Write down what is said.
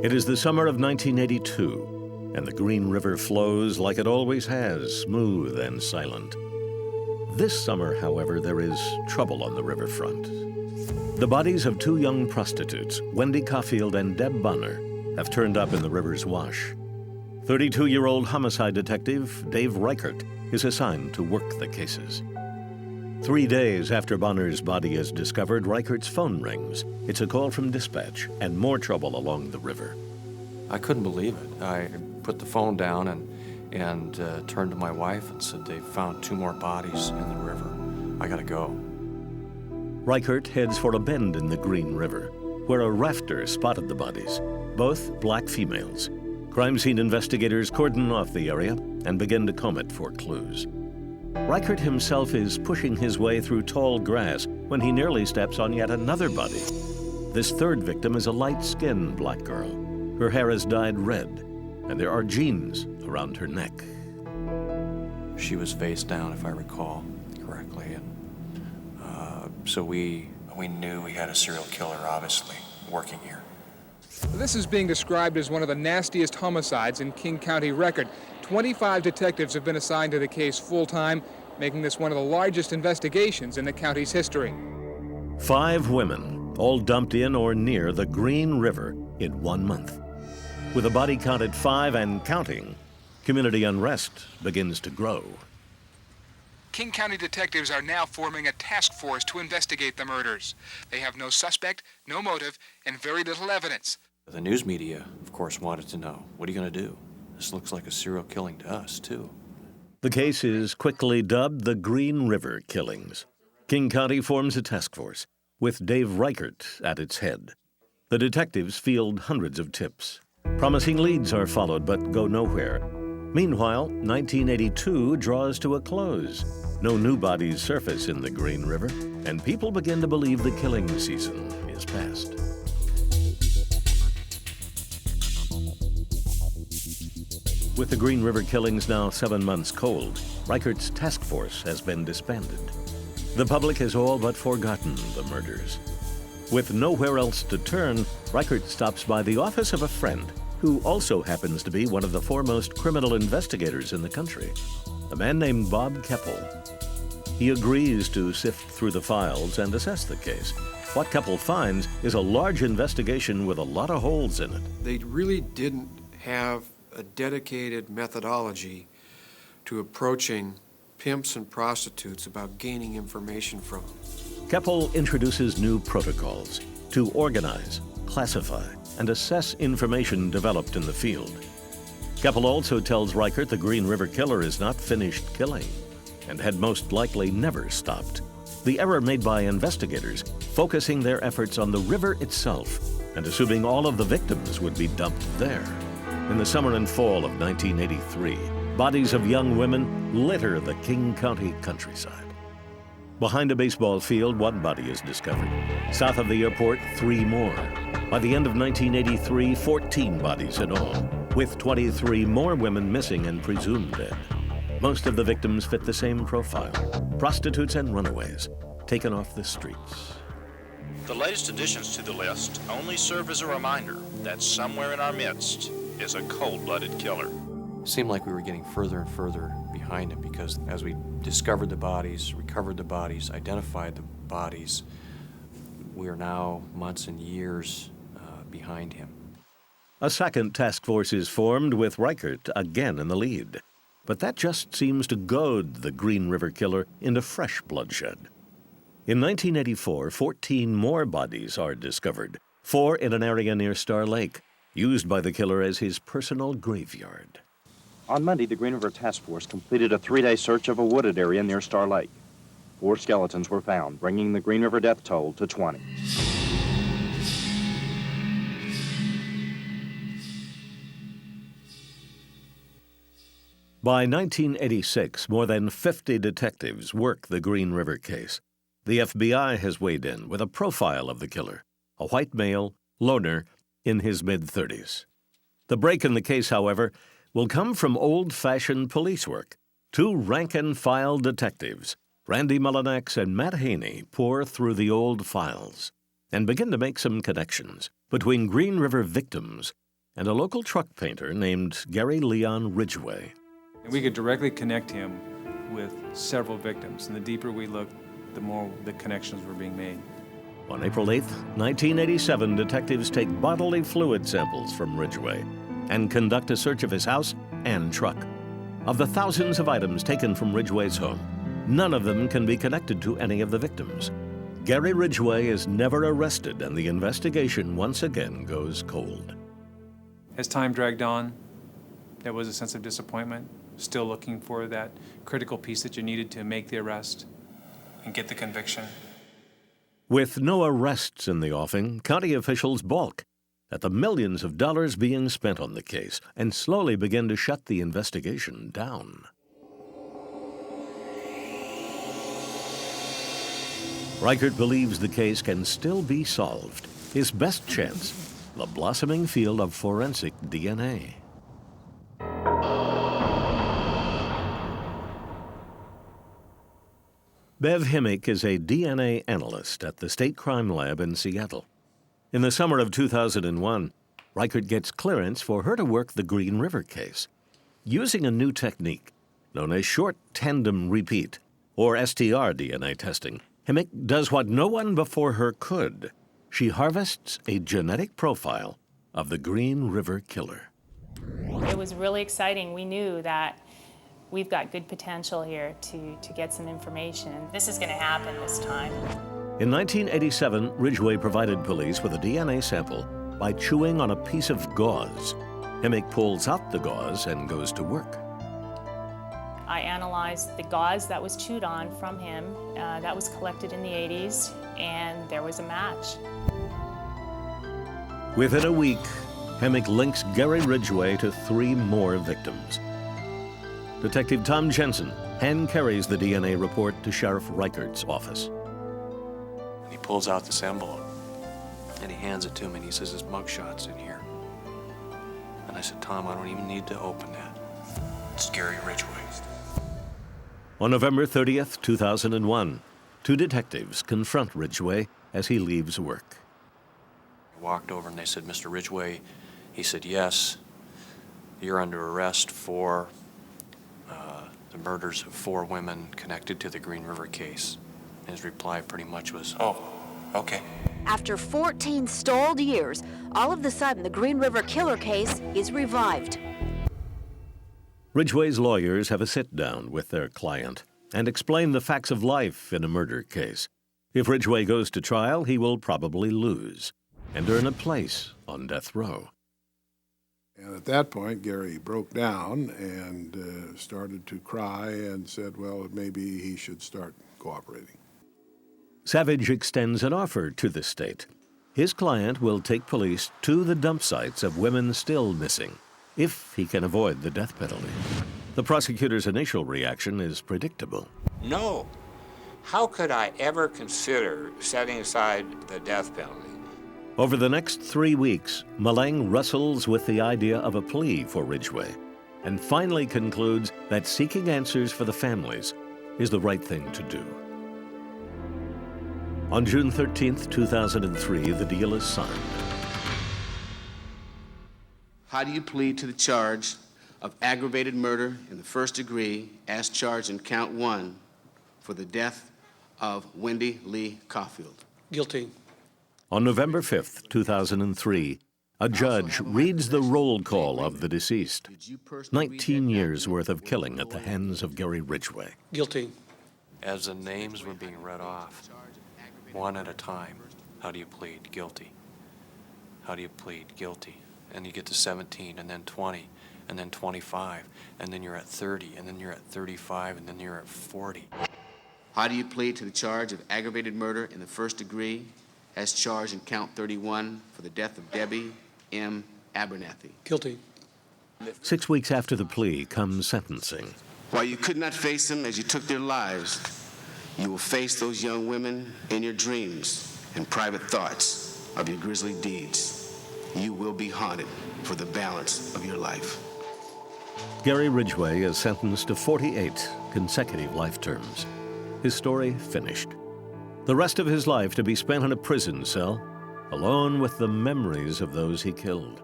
It is the summer of 1982, and the Green River flows like it always has, smooth and silent. This summer, however, there is trouble on the riverfront. The bodies of two young prostitutes, Wendy Caulfield and Deb Bonner, have turned up in the river's wash. 32-year-old homicide detective Dave Reichert is assigned to work the cases. 3 days after Bonner's body is discovered, Reichert's phone rings. It's a call from dispatch and more trouble along the river. I couldn't believe it. I put the phone down and turned to my wife and said they found 2 more bodies in the river. I gotta go. Reichert heads for a bend in the Green River, where a rafter spotted the bodies, both black females. Crime scene investigators cordon off the area and begin to comb it for clues. Reichert himself is pushing his way through tall grass when he nearly steps on yet another body. This third victim is a light-skinned black girl. Her hair is dyed red, and there are jeans around her neck. She was face down, if I recall correctly, and so we knew we had a serial killer, obviously, working here. This is being described as one of the nastiest homicides in King County record. 25 detectives have been assigned to the case full-time, making this one of the largest investigations in the county's history. 5 women, all dumped in or near the Green River in 1 month. With a body count at 5 and counting, community unrest begins to grow. King County detectives are now forming a task force to investigate the murders. They have no suspect, no motive, and very little evidence. The news media, of course, wanted to know, what are you going to do? This looks like a serial killing to us, too. The case is quickly dubbed the Green River Killings. King County forms a task force, with Dave Reichert at its head. The detectives field hundreds of tips. Promising leads are followed but go nowhere. Meanwhile, 1982 draws to a close. No new bodies surface in the Green River, and people begin to believe the killing season is past. With the Green River killings now 7 months cold, Reichert's task force has been disbanded. The public has all but forgotten the murders. With nowhere else to turn, Reichert stops by the office of a friend who also happens to be one of the foremost criminal investigators in the country, a man named Bob Keppel. He agrees to sift through the files and assess the case. What Keppel finds is a large investigation with a lot of holes in it. They really didn't have a dedicated methodology to approaching pimps and prostitutes about gaining information from them. Keppel introduces new protocols to organize, classify, and assess information developed in the field. Keppel also tells Reichert the Green River Killer is not finished killing and had most likely never stopped. The error made by investigators, focusing their efforts on the river itself and assuming all of the victims would be dumped there. In the summer and fall of 1983, bodies of young women litter the King County countryside. Behind a baseball field, 1 body is discovered. South of the airport, 3 more. By the end of 1983, 14 bodies in all, with 23 more women missing and presumed dead. Most of the victims fit the same profile: prostitutes and runaways, taken off the streets. The latest additions to the list only serve as a reminder that somewhere in our midst is a cold-blooded killer. It seemed like we were getting further and further behind him because as we discovered the bodies, recovered the bodies, identified the bodies, we are now months and years behind him. A second task force is formed with Reichert again in the lead. But that just seems to goad the Green River Killer into fresh bloodshed. In 1984, 14 more bodies are discovered, 4 in an area near Star Lake, used by the killer as his personal graveyard. On Monday, the Green River Task Force completed a 3-day search of a wooded area near Star Lake. 4 skeletons were found, bringing the Green River death toll to 20. By 1986, more than 50 detectives work the Green River case. The FBI has weighed in with a profile of the killer, a white male, loner, in his mid-30s. The break in the case, however, will come from old-fashioned police work. 2 rank-and-file detectives, Randy Mullinex and Matt Haney, pour through the old files and begin to make some connections between Green River victims and a local truck painter named Gary Leon Ridgeway. And we could directly connect him with several victims, and the deeper we looked, the more the connections were being made. On April 8, 1987, detectives take bodily fluid samples from Ridgeway and conduct a search of his house and truck. Of the thousands of items taken from Ridgeway's home, none of them can be connected to any of the victims. Gary Ridgeway is never arrested, and the investigation once again goes cold. As time dragged on, there was a sense of disappointment, still looking for that critical piece that you needed to make the arrest and get the conviction. With no arrests in the offing, county officials balk at the millions of dollars being spent on the case and slowly begin to shut the investigation down. Reichert believes the case can still be solved. His best chance, the blossoming field of forensic DNA. Bev Himmick is a DNA analyst at the State Crime Lab in Seattle. In the summer of 2001, Reichert gets clearance for her to work the Green River case. Using a new technique known as short tandem repeat, or STR DNA testing, Himmick does what no one before her could. She harvests a genetic profile of the Green River killer. It was really exciting. We knew that we've got good potential here to get some information. This is going to happen this time. In 1987, Ridgeway provided police with a DNA sample by chewing on a piece of gauze. Himmick pulls out the gauze and goes to work. I analyzed the gauze that was chewed on from him. That was collected in the 80s, and there was a match. Within a week, Himmick links Gary Ridgeway to 3 more victims. Detective Tom Jensen hand carries the DNA report to Sheriff Reichert's office. He pulls out this envelope, and he hands it to me, and he says, "His mugshot's in here." And I said, "Tom, I don't even need to open that. It's Gary Ridgeway." On November 30th, 2001, 2 detectives confront Ridgeway as he leaves work. I walked over and they said, "Mr. Ridgeway," he said, "yes, you're under arrest for the murders of 4 women connected to the Green River case." And his reply pretty much was, "Oh, okay." After 14 stalled years, all of a sudden the Green River killer case is revived. Ridgeway's lawyers have a sit-down with their client and explain the facts of life in a murder case. If Ridgeway goes to trial, he will probably lose and earn a place on death row. And at that point, Gary broke down and started to cry and said, well, maybe he should start cooperating. Savage extends an offer to the state. His client will take police to the dump sites of women still missing, if he can avoid the death penalty. The prosecutor's initial reaction is predictable. No. How could I ever consider setting aside the death penalty? Over the next 3 weeks, Malang wrestles with the idea of a plea for Ridgeway and finally concludes that seeking answers for the families is the right thing to do. On June 13th, 2003, the deal is signed. How do you plead to the charge of aggravated murder in the first degree as charged in count 1 for the death of Wendy Lee Caulfield? Guilty. On November 5th, 2003, a judge reads the roll call of the deceased. 19 years worth of killing at the hands of Gary Ridgeway. Guilty. As the names were being read off, one at a time, how do you plead? Guilty. How do you plead? Guilty. And you get to 17, and then 20, and then 25, and then you're at 30, and then you're at 35, and then you're at 40. How do you plead to the charge of aggravated murder in the first degree as charged in count 31 for the death of Debbie M. Abernathy? Guilty. 6 weeks after the plea comes sentencing. While you could not face them as you took their lives, you will face those young women in your dreams and private thoughts of your grisly deeds. You will be haunted for the balance of your life. Gary Ridgeway is sentenced to 48 consecutive life terms. His story finished. The rest of his life to be spent in a prison cell, alone with the memories of those he killed.